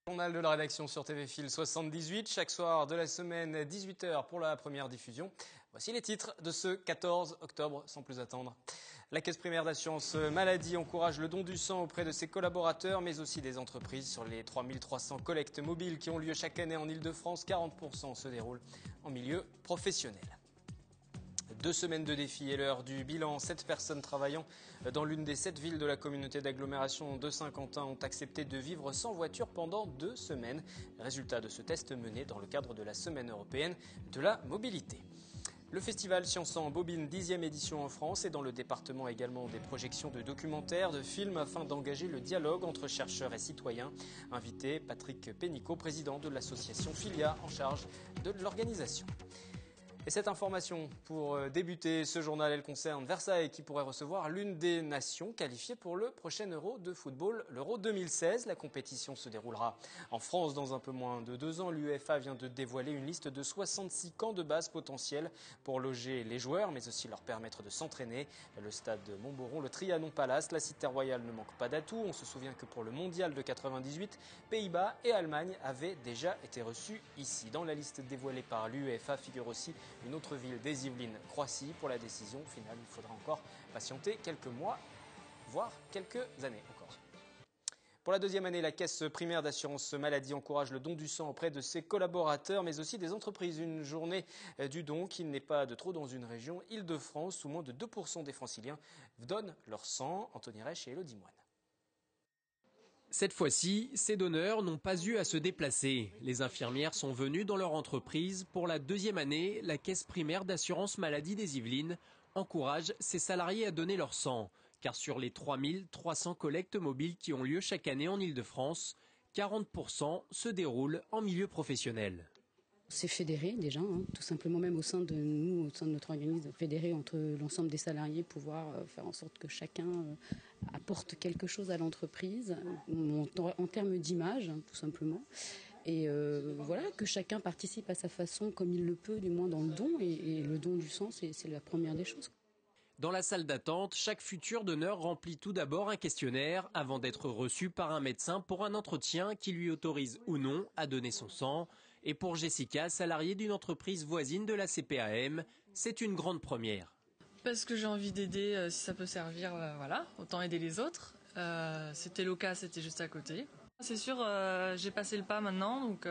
Journal de la rédaction sur TV Fil 78, chaque soir de la semaine, 18 h pour la première diffusion. Voici les titres de ce 14 octobre, sans plus attendre. La Caisse primaire d'assurance maladie encourage le don du sang auprès de ses collaborateurs, mais aussi des entreprises. Sur les 3300 collectes mobiles qui ont lieu chaque année en Ile-de-France, 40% se déroulent en milieu professionnel. 2 semaines de défi et l'heure du bilan. 7 personnes travaillant dans l'une des 7 villes de la communauté d'agglomération de Saint-Quentin ont accepté de vivre sans voiture pendant 2 semaines. Résultat de ce test mené dans le cadre de la Semaine européenne de la mobilité. Le festival Science en Bobine, 10e édition en France, et dans le département également des projections de documentaires, de films afin d'engager le dialogue entre chercheurs et citoyens. Invité Patrick Pénicaud, président de l'association Filia en charge de l'organisation. Et cette information, pour débuter ce journal, elle concerne Versailles qui pourrait recevoir l'une des nations qualifiées pour le prochain Euro de football, l'Euro 2016. La compétition se déroulera en France dans un peu moins de 2 ans. L'UEFA vient de dévoiler une liste de 66 camps de base potentiels pour loger les joueurs, mais aussi leur permettre de s'entraîner. Le stade Montboron, le Trianon Palace, la Cité Royale ne manque pas d'atouts. On se souvient que pour le Mondial de 98, Pays-Bas et Allemagne avaient déjà été reçus ici. Dans la liste dévoilée par l'UEFA figure aussi une autre ville des Yvelines, Croissy. Pour la décision finale, il faudra encore patienter quelques mois, voire quelques années encore. Pour la 2e année, la Caisse primaire d'assurance maladie encourage le don du sang auprès de ses collaborateurs, mais aussi des entreprises. Une journée du don qui n'est pas de trop dans une région, Île-de-France, où moins de 2% des franciliens donnent leur sang. Anthony Reich et Elodie Moine. Cette fois-ci, ces donneurs n'ont pas eu à se déplacer. Les infirmières sont venues dans leur entreprise. Pour la 2e année, la Caisse primaire d'assurance maladie des Yvelines encourage ses salariés à donner leur sang. Car sur les 3300 collectes mobiles qui ont lieu chaque année en Ile-de-France, 40% se déroulent en milieu professionnel. C'est fédéré déjà, tout simplement même au sein de nous, au sein de notre organisme, fédéré entre l'ensemble des salariés, pouvoir faire en sorte que chacun apporte quelque chose à l'entreprise, en termes d'image, tout simplement. Et voilà, que chacun participe à sa façon comme il le peut, du moins dans le don, et le don du sang, c'est la première des choses. Dans la salle d'attente, chaque futur donneur remplit tout d'abord un questionnaire avant d'être reçu par un médecin pour un entretien qui lui autorise ou non à donner son sang. Et pour Jessica, salariée d'une entreprise voisine de la CPAM, c'est une grande première. Parce que j'ai envie d'aider, si ça peut servir, voilà, autant aider les autres. C'était l'OCA, c'était juste à côté. C'est sûr, j'ai passé le pas maintenant, donc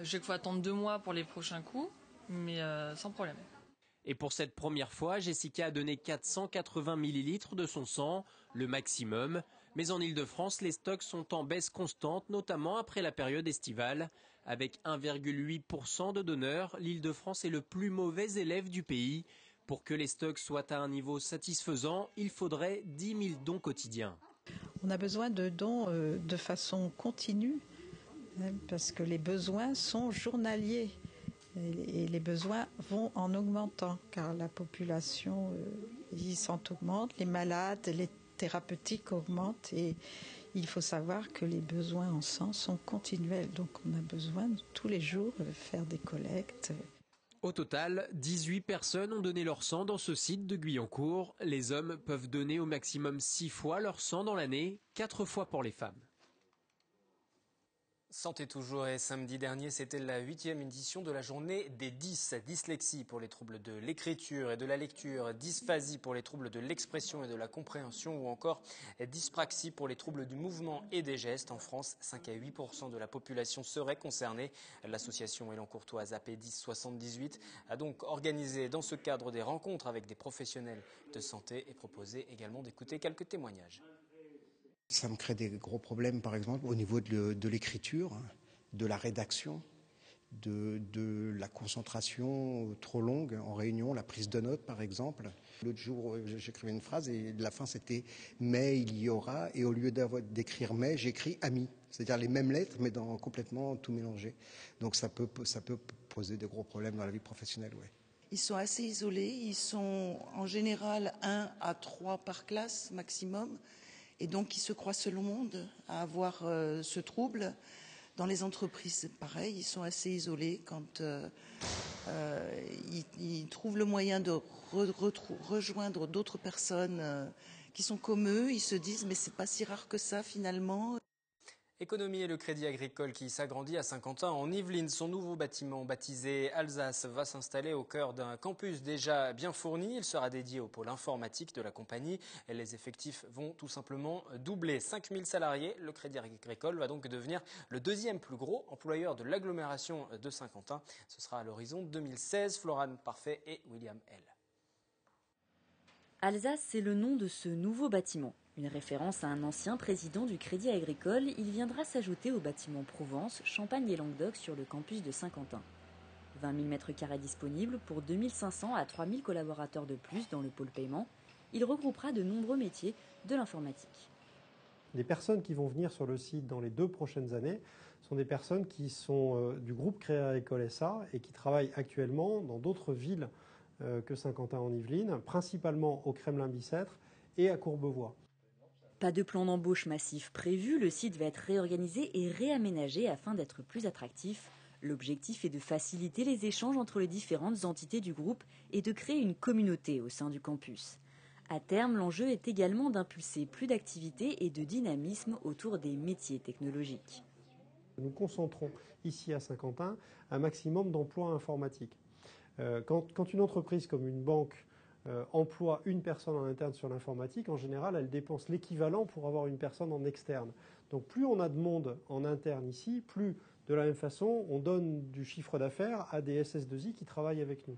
j'ai qu'il faut attendre 2 mois pour les prochains coups, mais sans problème. Et pour cette première fois, Jessica a donné 480 millilitres de son sang, le maximum. Mais en Ile-de-France, les stocks sont en baisse constante, notamment après la période estivale. Avec 1,8% de donneurs, l'Ile-de-France est le plus mauvais élève du pays. Pour que les stocks soient à un niveau satisfaisant, il faudrait 10 000 dons quotidiens. On a besoin de dons de façon continue, parce que les besoins sont journaliers. Et les besoins vont en augmentant, car la population vieillissante augmente, les malades, les thérapeutiques augmentent, et il faut savoir que les besoins en sang sont continuels. Donc on a besoin de, tous les jours de faire des collectes. Au total, 18 personnes ont donné leur sang dans ce site de Guyancourt. Les hommes peuvent donner au maximum 6 fois leur sang dans l'année, 4 fois pour les femmes. Santé toujours, et samedi dernier, c'était la 8e édition de la journée des 10. Dyslexie pour les troubles de l'écriture et de la lecture, dysphasie pour les troubles de l'expression et de la compréhension, ou encore dyspraxie pour les troubles du mouvement et des gestes. En France, 5 à 8% de la population serait concernée. L'association élancourtoise AP10 78 a donc organisé dans ce cadre des rencontres avec des professionnels de santé et proposé également d'écouter quelques témoignages. Ça me crée des gros problèmes, par exemple, au niveau de l'écriture, de la rédaction, de la concentration trop longue en réunion, la prise de notes, par exemple. L'autre jour, j'écrivais une phrase et la fin, c'était « mais il y aura », et au lieu d'écrire « mais », j'écris « ami », c'est-à-dire les mêmes lettres, mais complètement tout mélangé. Donc ça peut poser des gros problèmes dans la vie professionnelle, ouais. Ils sont assez isolés, ils sont en général 1 à 3 par classe maximum. Et donc, ils se croient seuls au monde à avoir ce trouble. Dans les entreprises, pareil, ils sont assez isolés. Quand ils trouvent le moyen de rejoindre d'autres personnes qui sont comme eux, ils se disent « mais c'est pas si rare que ça, finalement ». Économie et le Crédit Agricole qui s'agrandit à Saint-Quentin en Yvelines. Son nouveau bâtiment baptisé Alsace va s'installer au cœur d'un campus déjà bien fourni. Il sera dédié au pôle informatique de la compagnie. Et les effectifs vont tout simplement doubler. 5000 salariés. Le Crédit Agricole va donc devenir le deuxième plus gros employeur de l'agglomération de Saint-Quentin. Ce sera à l'horizon 2016. Florane Parfait et William L. Alsace, c'est le nom de ce nouveau bâtiment. Une référence à un ancien président du Crédit Agricole, il viendra s'ajouter au bâtiment Provence, Champagne et Languedoc sur le campus de Saint-Quentin. 20 000 m² disponibles pour 2500 à 3000 collaborateurs de plus dans le pôle paiement. Il regroupera de nombreux métiers de l'informatique. Les personnes qui vont venir sur le site dans les 2 prochaines années sont des personnes qui sont du groupe Crédit Agricole SA et qui travaillent actuellement dans d'autres villes que Saint-Quentin en Yvelines, principalement au Kremlin-Bicêtre et à Courbevoie. Pas de plan d'embauche massif prévu, le site va être réorganisé et réaménagé afin d'être plus attractif. L'objectif est de faciliter les échanges entre les différentes entités du groupe et de créer une communauté au sein du campus. À terme, l'enjeu est également d'impulser plus d'activités et de dynamisme autour des métiers technologiques. Nous concentrons ici à Saint-Quentin un maximum d'emplois informatiques. Quand une entreprise comme une banque emploie une personne en interne sur l'informatique, en général, elle dépense l'équivalent pour avoir une personne en externe. Donc plus on a de monde en interne ici, plus de la même façon, on donne du chiffre d'affaires à des SS2I qui travaillent avec nous.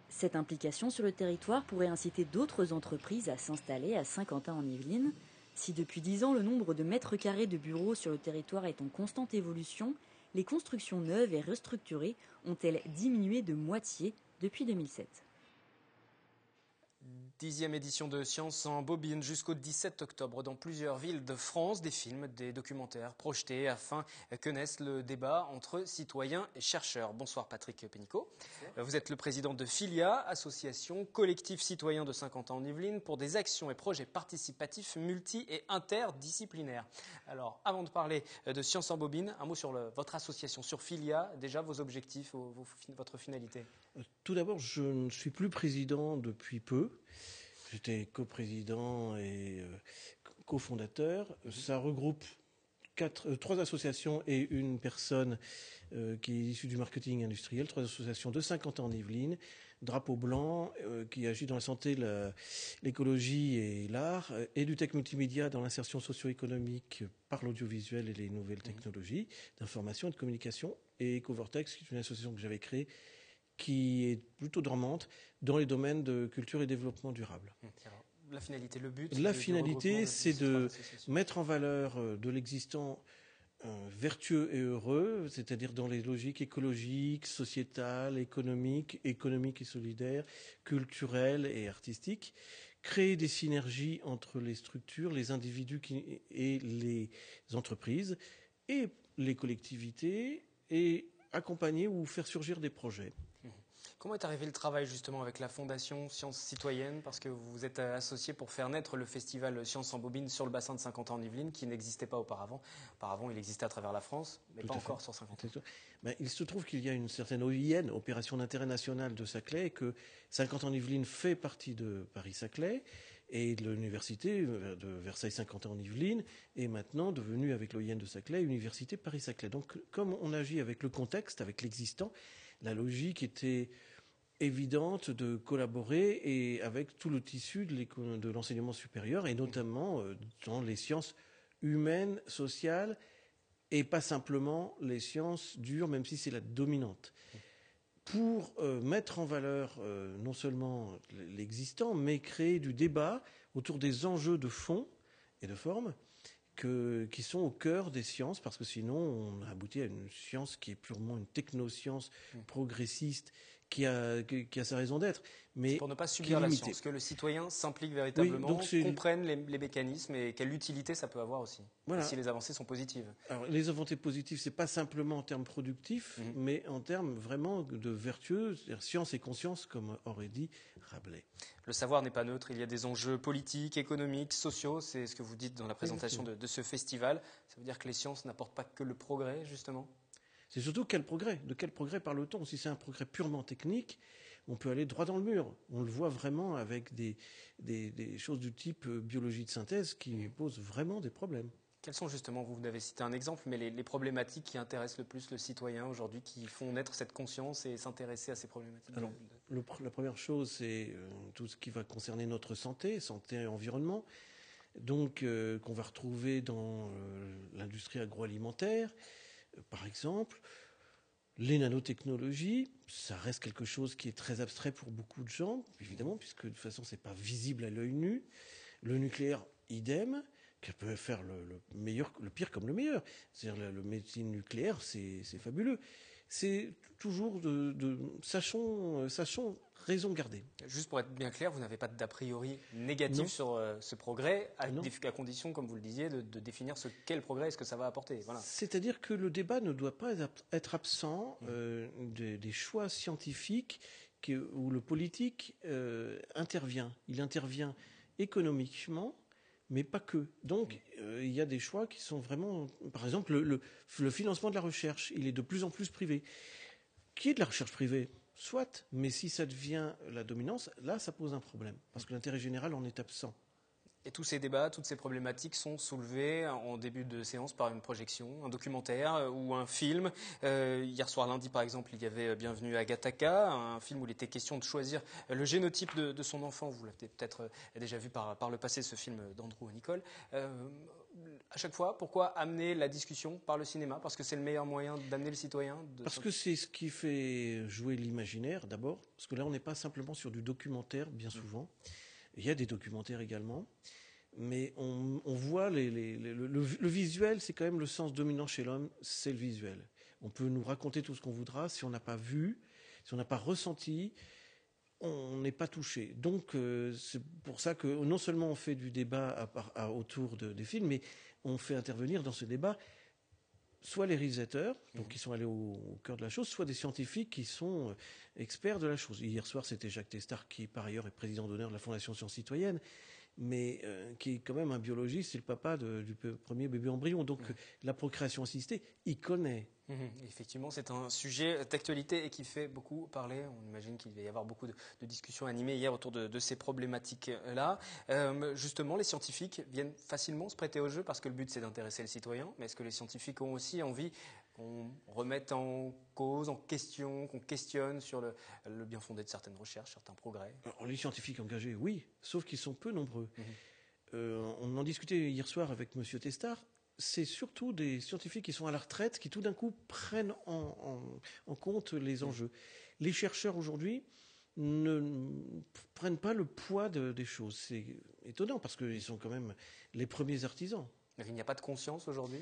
Cette implication sur le territoire pourrait inciter d'autres entreprises à s'installer à Saint-Quentin-en-Yvelines. Si depuis 10 ans, le nombre de mètres carrés de bureaux sur le territoire est en constante évolution, les constructions neuves et restructurées ont-elles diminué de moitié depuis 2007. 10e édition de Science en bobine jusqu'au 17 octobre dans plusieurs villes de France. Des films, des documentaires projetés afin que naisse le débat entre citoyens et chercheurs. Bonsoir Patrick Pénicaud. Vous êtes le président de FILIA, association collectif citoyen de Saint-Quentin-en-Yvelines pour des actions et projets participatifs multi- et interdisciplinaires. Alors avant de parler de Science en bobine, un mot sur votre association, sur FILIA, déjà vos objectifs, votre finalité. Tout d'abord, je ne suis plus président depuis peu. J'étais coprésident et cofondateur. Ça regroupe 3 associations et une personne qui est issue du marketing industriel. 3 associations de Saint-Quentin-en-Yvelines. Drapeau Blanc, qui agit dans la santé, l'écologie et l'art, et du tech multimédia dans l'insertion socio-économique par l'audiovisuel et les nouvelles technologies d'information et de communication. Et EcoVortex, qui est une association que j'avais créée, qui est plutôt dormante dans les domaines de culture et développement durable. La finalité, le but? La finalité, c'est de mettre en valeur de l'existant vertueux et heureux, c'est-à-dire dans les logiques écologiques, sociétales, économiques et solidaires, culturelles et artistiques, créer des synergies entre les structures, les individus et les entreprises et les collectivités et accompagner ou faire surgir des projets. Comment est arrivé le travail justement avec la Fondation Sciences Citoyennes? Parce que vous êtes associé pour faire naître le festival Sciences en bobine sur le bassin de Saint-Quentin-en-Yvelines, qui n'existait pas auparavant. Auparavant, il existait à travers la France, mais pas encore sur Saint-Quentin. Il se trouve qu'il y a une certaine OIN, Opération d'intérêt national de Saclay, et que Saint-Quentin-en-Yvelines fait partie de Paris-Saclay, et de l'université de Versailles-Saint-Quentin-en-Yvelines est maintenant devenue, avec l'OIN de Saclay, Université Paris-Saclay. Donc, comme on agit avec le contexte, avec l'existant, la logique était évidente de collaborer et avec tout le tissu de l'enseignement supérieur et notamment dans les sciences humaines, sociales et pas simplement les sciences dures, même si c'est la dominante. Pour mettre en valeur non seulement l'existant, mais créer du débat autour des enjeux de fond et de forme qui sont au cœur des sciences, parce que sinon on a abouti à une science qui est purement une technoscience progressiste, qui a sa raison d'être. Mais pour ne pas subir la science, que le citoyen s'implique véritablement, comprenne les mécanismes et quelle utilité ça peut avoir aussi, voilà. Si les avancées sont positives. Alors les avancées positives, c'est pas simplement en termes productifs, mais en termes vraiment de vertueux, c'est-à-dire science et conscience, comme aurait dit Rabelais. Le savoir n'est pas neutre, il y a des enjeux politiques, économiques, sociaux, c'est ce que vous dites dans la présentation de ce festival. Ça veut dire que les sciences n'apportent pas que le progrès, justement? C'est surtout quel progrès. De quel progrès parle-t-on? Si c'est un progrès purement technique, on peut aller droit dans le mur. On le voit vraiment avec des choses du type biologie de synthèse qui posent vraiment des problèmes. Quels sont justement, vous avez cité un exemple, mais les problématiques qui intéressent le plus le citoyen aujourd'hui, qui font naître cette conscience et s'intéresser à ces problématiques? Alors, la première chose, c'est tout ce qui va concerner notre santé et environnement, donc qu'on va retrouver dans l'industrie agroalimentaire, par exemple. Les nanotechnologies, ça reste quelque chose qui est très abstrait pour beaucoup de gens, évidemment, puisque de toute façon, c'est pas visible à l'œil nu. Le nucléaire, idem, qui peut faire le pire comme le meilleur. C'est-à-dire la médecine nucléaire, c'est fabuleux. C'est toujours sachons raison garder. Juste pour être bien clair, vous n'avez pas d'a priori négatif sur ce progrès, à condition, comme vous le disiez, de définir ce qu'est le progrès et ce que ça va apporter. Voilà. C'est-à-dire que le débat ne doit pas être absent des choix scientifiques où le politique intervient. Il intervient économiquement, mais pas que. Donc, il y a des choix qui sont vraiment... Par exemple, le financement de la recherche, il est de plus en plus privé. Qui est de la recherche privée ? Soit, mais si ça devient la dominance, là, ça pose un problème, parce que l'intérêt général en est absent. Et tous ces débats, toutes ces problématiques sont soulevées en début de séance par une projection, un documentaire ou un film. Hier soir lundi, par exemple, il y avait Bienvenue à Gattaca, un film où il était question de choisir le génotype de son enfant. Vous l'avez peut-être déjà vu par le passé, ce film d'Andrew Nicole. À chaque fois, pourquoi amener la discussion par le cinéma? Parce que c'est le meilleur moyen d'amener le citoyen. Parce que c'est ce qui fait jouer l'imaginaire, d'abord. Parce que là, on n'est pas simplement sur du documentaire, bien souvent. Il y a des documentaires également. Mais on voit le visuel, c'est quand même le sens dominant chez l'homme, c'est le visuel. On peut nous raconter tout ce qu'on voudra, si on n'a pas vu, si on n'a pas ressenti, on n'est pas touché. Donc c'est pour ça que non seulement on fait du débat autour des films, mais on fait intervenir dans ce débat soit les réalisateurs, donc qui sont allés au cœur de la chose, soit des scientifiques qui sont experts de la chose. Hier soir, c'était Jacques Testard, qui par ailleurs est président d'honneur de la Fondation Sciences Citoyennes, mais qui est quand même un biologiste, c'est le papa du premier bébé embryon. Donc la procréation assistée, il connaît. Effectivement, c'est un sujet d'actualité et qui fait beaucoup parler. On imagine qu'il va y avoir beaucoup de discussions animées hier autour de ces problématiques-là. Justement, les scientifiques viennent facilement se prêter au jeu parce que le but, c'est d'intéresser le citoyen. Mais est-ce que les scientifiques ont aussi envie qu'on remette en cause, en question, qu'on questionne sur le bien fondé de certaines recherches, certains progrès? Alors, les scientifiques engagés, oui, sauf qu'ils sont peu nombreux. On en discutait hier soir avec M. Testard. C'est surtout des scientifiques qui sont à la retraite qui tout d'un coup prennent en compte les enjeux. Les chercheurs aujourd'hui ne prennent pas le poids des choses. C'est étonnant parce qu'ils sont quand même les premiers artisans. Mais il n'y a pas de conscience aujourd'hui?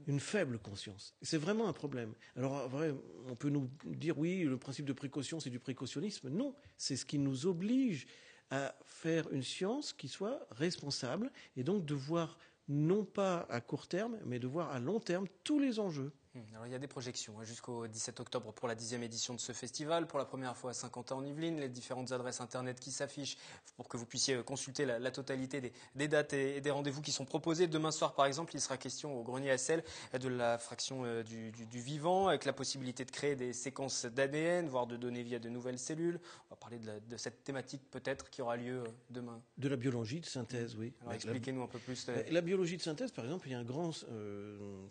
Une faible conscience. C'est vraiment un problème. Alors, vrai, on peut nous dire, oui, le principe de précaution, c'est du précautionnisme. Non, c'est ce qui nous oblige à faire une science qui soit responsable et donc de voir non pas à court terme, mais de voir à long terme tous les enjeux. Alors, il y a des projections jusqu'au 17 octobre pour la 10e édition de ce festival. Pour la première fois à Saint-Quentin-en-Yvelines, les différentes adresses internet qui s'affichent pour que vous puissiez consulter la totalité des dates et des rendez-vous qui sont proposés. Demain soir, par exemple, il sera question au Grenier à sel de la fraction du vivant, avec la possibilité de créer des séquences d'ADN, voire de donner vie à de nouvelles cellules. On va parler de cette thématique peut-être qui aura lieu demain. De la biologie de synthèse, oui. Alors expliquez-nous un peu plus. La biologie de synthèse, par exemple, il y a un grand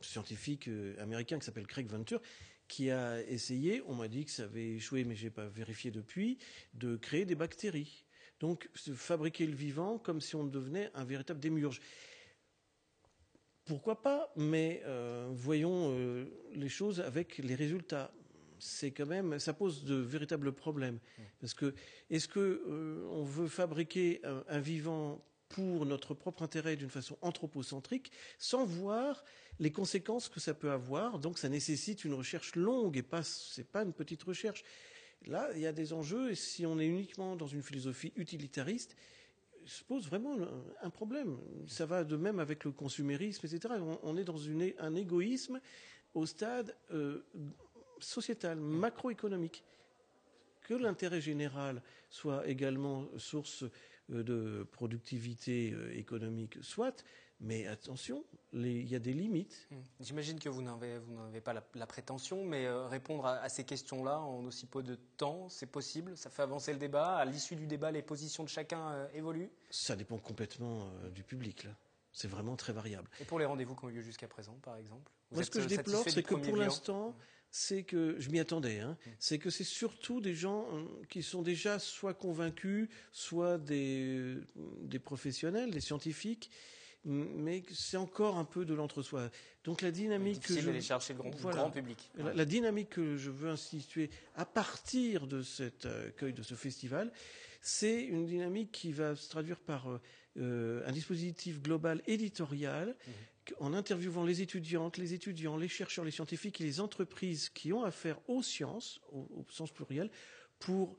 scientifique américain qui s'appelle Craig Venter, qui a essayé, on m'a dit que ça avait échoué, mais je n'ai pas vérifié depuis, de créer des bactéries. Donc, fabriquer le vivant comme si on devenait un véritable démiurge. Pourquoi pas, mais voyons les choses avec les résultats. C'est quand même, ça pose de véritables problèmes. Parce que, est-ce que on veut fabriquer un vivant pour notre propre intérêt d'une façon anthropocentrique, sans voir les conséquences que ça peut avoir. Donc ça nécessite une recherche longue et c'est pas une petite recherche. Là, il y a des enjeux et si on est uniquement dans une philosophie utilitariste, se pose vraiment un problème. Ça va de même avec le consumérisme, etc. On est dans un égoïsme au stade sociétal, macroéconomique. Que l'intérêt général soit également source de productivité économique, soit, mais attention, il y a des limites. J'imagine que vous n'avez pas la prétention, mais répondre à ces questions-là en aussi peu de temps, c'est possible? Ça fait avancer le débat? À l'issue du débat, les positions de chacun évoluent? Ça dépend complètement du public, là. C'est vraiment très variable. Et pour les rendez-vous qui ont eu lieu jusqu'à présent, par exemple, moi, ce que je déplore, c'est que pour l'instant, c'est que je m'y attendais. C'est que c'est surtout des gens qui sont déjà soit convaincus, soit des professionnels, des scientifiques, mais c'est encore un peu de l'entre-soi. Donc la dynamique difficile d'aller chercher le grand public. La dynamique que je veux instituer à partir de cet accueil de ce festival, c'est une dynamique qui va se traduire par un dispositif global éditorial, en interviewant les étudiantes, les étudiants, les chercheurs, les scientifiques et les entreprises qui ont affaire aux sciences, au sens pluriel, pour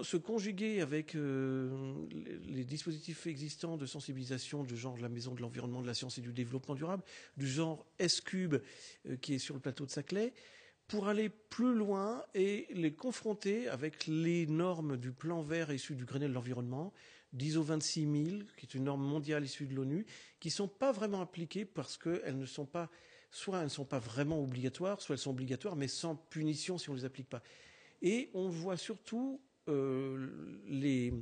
se conjuguer avec les dispositifs existants de sensibilisation du genre de la Maison de l'Environnement, de la Science et du Développement durable, du genre S-Cube qui est sur le plateau de Saclay, pour aller plus loin et les confronter avec les normes du plan vert issu du Grenelle de l'environnement, d'ISO 26000, qui est une norme mondiale issue de l'ONU, qui ne sont pas vraiment appliquées parce qu'elles ne sont pas, soit elles ne sont pas vraiment obligatoires, soit elles sont obligatoires mais sans punition si on ne les applique pas. Et on voit surtout les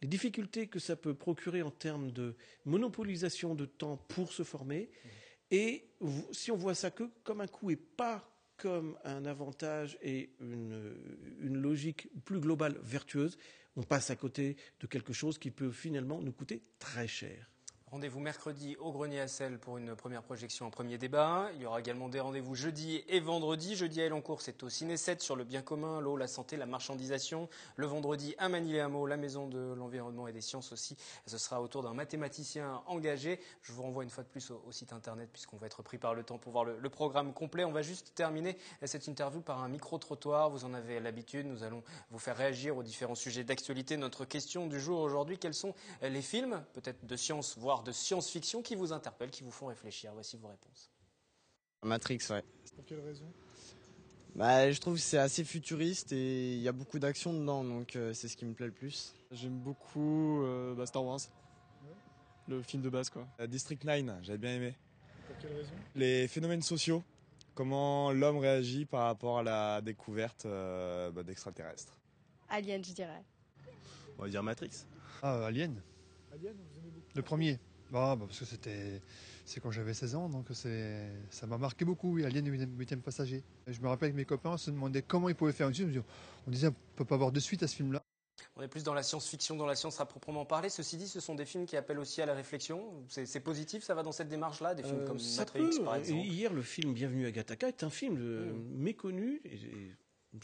difficultés que ça peut procurer en termes de monopolisation de temps pour se former. Et si on voit ça que comme un coût et pas comme un avantage et une logique plus globale, vertueuse, on passe à côté de quelque chose qui peut finalement nous coûter très cher. Rendez-vous mercredi au Grenier à Sel pour une première projection, un premier débat. Il y aura également des rendez-vous jeudi et vendredi. Jeudi à Elancourt, c'est au Ciné 7 sur le bien commun, l'eau, la santé, la marchandisation. Le vendredi à Manille-les-Hameaux, la Maison de l'Environnement et des Sciences aussi. Ce sera autour d'un mathématicien engagé. Je vous renvoie une fois de plus au site internet puisqu'on va être pris par le temps pour voir le programme complet. On va juste terminer cette interview par un micro-trottoir. Vous en avez l'habitude. Nous allons vous faire réagir aux différents sujets d'actualité. Notre question du jour aujourd'hui, quels sont les films, peut-être de science, voire de science-fiction, qui vous interpellent, qui vous font réfléchir? Voici vos réponses. Matrix, ouais. Pour quelle raison? Je trouve que c'est assez futuriste et il y a beaucoup d'action dedans, donc c'est ce qui me plaît le plus. J'aime beaucoup Star Wars, le film de base, quoi. District 9, j'avais bien aimé. Pour quelle raison? Les phénomènes sociaux, comment l'homme réagit par rapport à la découverte d'extraterrestres. Alien, je dirais. On va dire Matrix. Alien. Alien, vous aimez beaucoup? Le premier. Parce que c'est quand j'avais 16 ans, donc ça m'a marqué beaucoup, oui, Alien le 8e passager. Je me rappelle que mes copains se demandaient comment ils pouvaient faire une suite. On disait on ne peut pas avoir de suite à ce film-là. On est plus dans la science-fiction, dans la science à proprement parler. Ceci dit, ce sont des films qui appellent aussi à la réflexion. C'est positif, ça va dans cette démarche-là, des films comme Matrix, par exemple. Hier, le film Bienvenue à Gattaca est un film méconnu et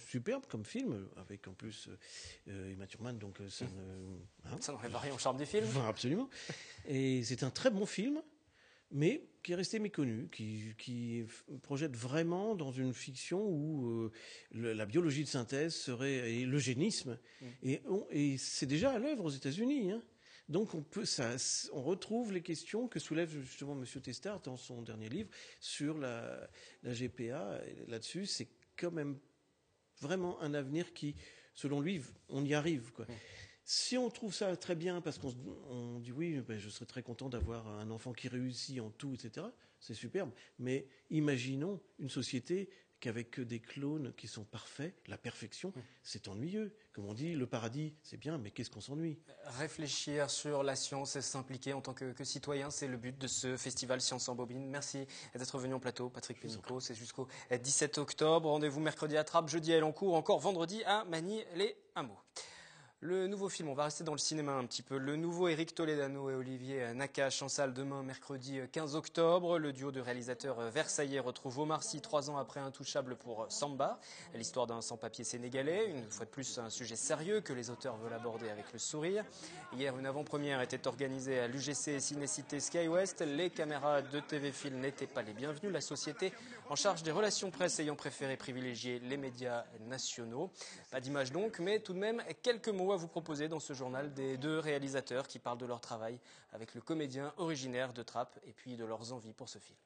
superbe comme film, avec en plus Uma Thurman, donc ça n'enlève rien au charme du film. Absolument. Et c'est un très bon film, mais qui est resté méconnu, qui projette vraiment dans une fiction où la biologie de synthèse serait et l'eugénisme, et c'est déjà à l'œuvre aux États-Unis. Donc on retrouve les questions que soulève justement M. Testard dans son dernier livre sur la GPA. Là-dessus, c'est quand même vraiment un avenir qui, selon lui, on y arrive, quoi. Si on trouve ça très bien, parce qu'on dit oui, je serais très content d'avoir un enfant qui réussit en tout, etc., c'est superbe. Mais imaginons une société qu'avec que des clones qui sont parfaits, la perfection, c'est ennuyeux. Comme on dit, le paradis, c'est bien, mais qu'est-ce qu'on s'ennuie? Réfléchir sur la science et s'impliquer en tant que citoyen, c'est le but de ce festival Science en Bobine. Merci d'être venu en plateau, Patrick Pénicaud. C'est jusqu'au 17 octobre. Rendez-vous mercredi à Trappes, jeudi à Elancourt, encore vendredi à Manille-les-Hameaux. Le nouveau film, on va rester dans le cinéma un petit peu. Le nouveau Éric Toledano et Olivier Nakache en salle demain, mercredi 15 octobre. Le duo de réalisateurs versaillais retrouve Omar Sy 3 ans après Intouchable pour Samba. L'histoire d'un sans-papier sénégalais. Une fois de plus, un sujet sérieux que les auteurs veulent aborder avec le sourire. Hier, une avant-première était organisée à l'UGC Cinécité SkyWest. Les caméras de TV Film n'étaient pas les bienvenues. La société en charge des relations presse ayant préféré privilégier les médias nationaux. Pas d'image donc, mais tout de même quelques mots à vous proposer dans ce journal des deux réalisateurs qui parlent de leur travail avec le comédien originaire de Trappes et puis de leurs envies pour ce film.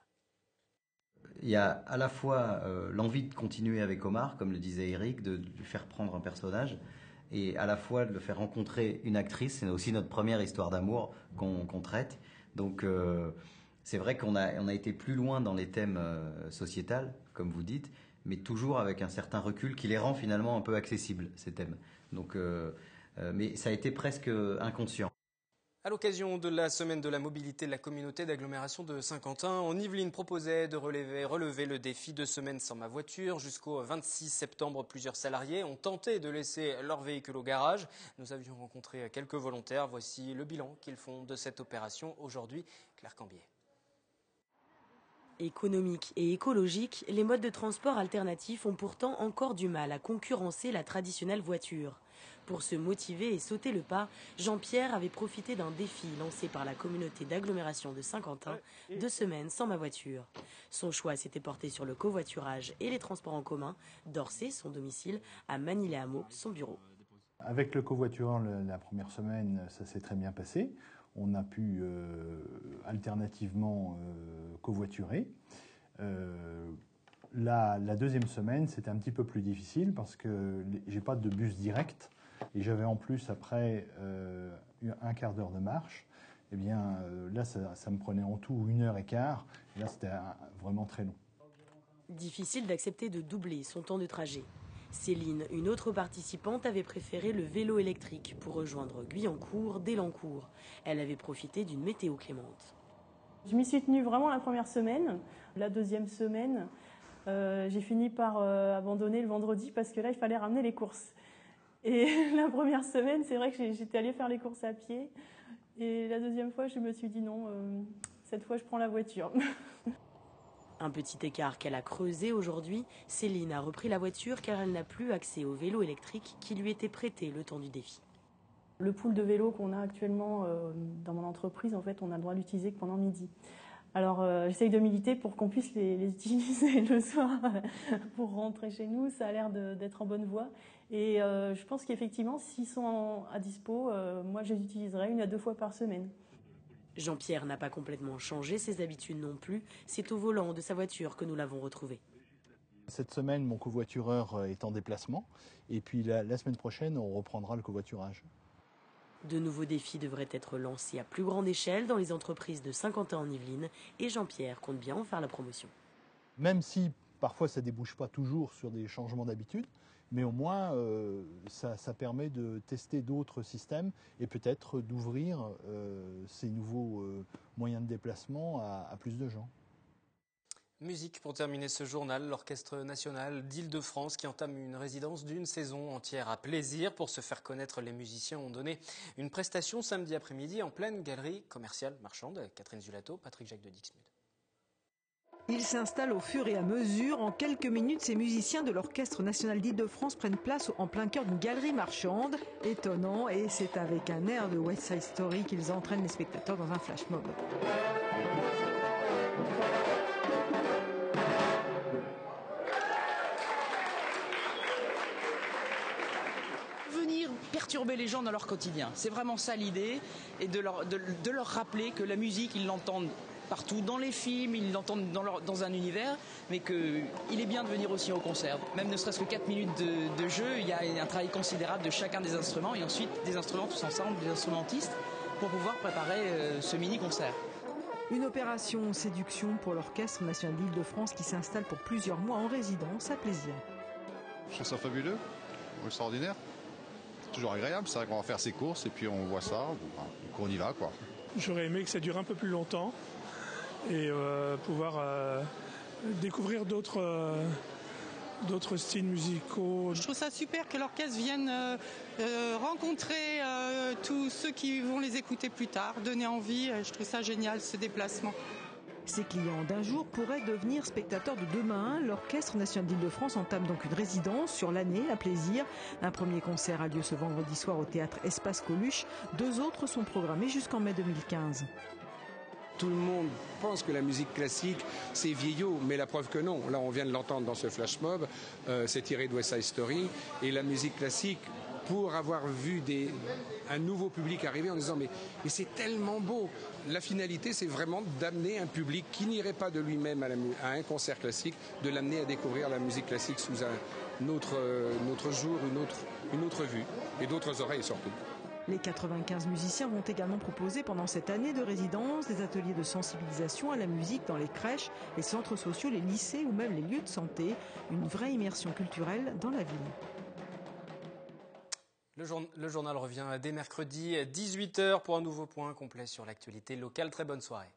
Il y a à la fois l'envie de continuer avec Omar, comme le disait Éric, de lui faire prendre un personnage, et à la fois de le faire rencontrer une actrice. C'est aussi notre première histoire d'amour qu'on traite. Donc c'est vrai qu'on a été plus loin dans les thèmes sociétals, comme vous dites, mais toujours avec un certain recul qui les rend finalement un peu accessibles, ces thèmes. Donc mais ça a été presque inconscient. À l'occasion de la semaine de la mobilité de la communauté d'agglomération de Saint-Quentin, en Yvelines proposait de relever le défi 2 semaines sans ma voiture. Jusqu'au 26 septembre, plusieurs salariés ont tenté de laisser leur véhicule au garage. Nous avions rencontré quelques volontaires. Voici le bilan qu'ils font de cette opération aujourd'hui. Claire Cambier. Économiques et écologiques, les modes de transport alternatifs ont pourtant encore du mal à concurrencer la traditionnelle voiture. Pour se motiver et sauter le pas, Jean-Pierre avait profité d'un défi lancé par la communauté d'agglomération de Saint-Quentin, 2 semaines sans ma voiture. Son choix s'était porté sur le covoiturage et les transports en commun, d'Orsay, son domicile, à Manille-les-Hameaux, son bureau. Avec le covoiturant, la première semaine, ça s'est très bien passé. On a pu alternativement covoiturer. La deuxième semaine, c'était un petit peu plus difficile parce que j'ai pas de bus direct et j'avais en plus après un quart d'heure de marche. Eh bien là, ça me prenait en tout 1h15 et là, c'était vraiment très long. Difficile d'accepter de doubler son temps de trajet. Céline, une autre participante, avait préféré le vélo électrique pour rejoindre Guyancourt dès l'Encourt. Elle avait profité d'une météo clémente. Je m'y suis tenue vraiment la première semaine. La deuxième semaine, j'ai fini par abandonner le vendredi parce que là, il fallait ramener les courses. Et la première semaine, c'est vrai que j'étais allée faire les courses à pied. Et la deuxième fois, je me suis dit non, cette fois, je prends la voiture. Un petit écart qu'elle a creusé aujourd'hui, Céline a repris la voiture car elle n'a plus accès au vélo électrique qui lui était prêté le temps du défi. Le pool de vélos qu'on a actuellement dans mon entreprise, en fait, on a le droit de l'utiliser que pendant midi. Alors j'essaye de militer pour qu'on puisse les utiliser le soir pour rentrer chez nous. Ça a l'air d'être en bonne voie. Et je pense qu'effectivement, s'ils sont à dispo, moi je les utiliserai 1 à 2 fois par semaine. Jean-Pierre n'a pas complètement changé ses habitudes non plus. C'est au volant de sa voiture que nous l'avons retrouvé. Cette semaine, mon covoitureur est en déplacement. Et puis la semaine prochaine, on reprendra le covoiturage. De nouveaux défis devraient être lancés à plus grande échelle dans les entreprises de Saint-Quentin-en-Yvelines. Et Jean-Pierre compte bien en faire la promotion. Même si parfois ça ne débouche pas toujours sur des changements d'habitude, mais au moins ça permet de tester d'autres systèmes et peut-être d'ouvrir ces nouveaux moyens de déplacement à plus de gens. Musique pour terminer ce journal, l'Orchestre national d'Île-de-France qui entame une résidence d'une saison entière à Plaisir. Pour se faire connaître, les musiciens ont donné une prestation samedi après-midi en pleine galerie commerciale marchande. Catherine Zulato, Patrick Jacques de Dixmude. Ils s'installent au fur et à mesure. En quelques minutes, ces musiciens de l'Orchestre national d'Île-de-France prennent place en plein cœur d'une galerie marchande. Étonnant, et c'est avec un air de West Side Story qu'ils entraînent les spectateurs dans un flash mob. Venir perturber les gens dans leur quotidien, c'est vraiment ça l'idée, et de leur rappeler que la musique, ils l'entendent partout dans les films, ils l'entendent dans un univers, mais qu'il est bien de venir aussi au concert. Même ne serait-ce que 4 minutes de jeu, il y a un travail considérable de chacun des instruments et ensuite des instruments tous ensemble, des instrumentistes, pour pouvoir préparer ce mini-concert. Une opération séduction pour l'Orchestre national d'Île-de-France qui s'installe pour plusieurs mois en résidence à Plaisir. Je trouve ça fabuleux, extraordinaire. C'est toujours agréable, c'est vrai qu'on va faire ses courses et puis on voit ça, donc on y va quoi. J'aurais aimé que ça dure un peu plus longtemps et pouvoir découvrir d'autres styles musicaux. Je trouve ça super que l'orchestre vienne rencontrer tous ceux qui vont les écouter plus tard, donner envie. Je trouve ça génial, ce déplacement. Ces clients d'un jour pourraient devenir spectateurs de demain. L'Orchestre national d'Île-de-France entame donc une résidence sur l'année à Plaisir. Un premier concert a lieu ce vendredi soir au théâtre Espace Coluche. 2 autres sont programmés jusqu'en mai 2015. Tout le monde pense que la musique classique, c'est vieillot, mais la preuve que non. Là, on vient de l'entendre dans ce flash mob, c'est tiré de West Side Story. Et la musique classique, pour avoir vu un nouveau public arriver en disant mais c'est tellement beau. La finalité, c'est vraiment d'amener un public qui n'irait pas de lui-même à un concert classique, de l'amener à découvrir la musique classique sous un autre jour, une autre vue, et d'autres oreilles surtout. Les 95 musiciens vont également proposer pendant cette année de résidence des ateliers de sensibilisation à la musique dans les crèches, les centres sociaux, les lycées ou même les lieux de santé. Une vraie immersion culturelle dans la ville. Le journal revient dès mercredi 18h pour un nouveau point complet sur l'actualité locale. Très bonne soirée.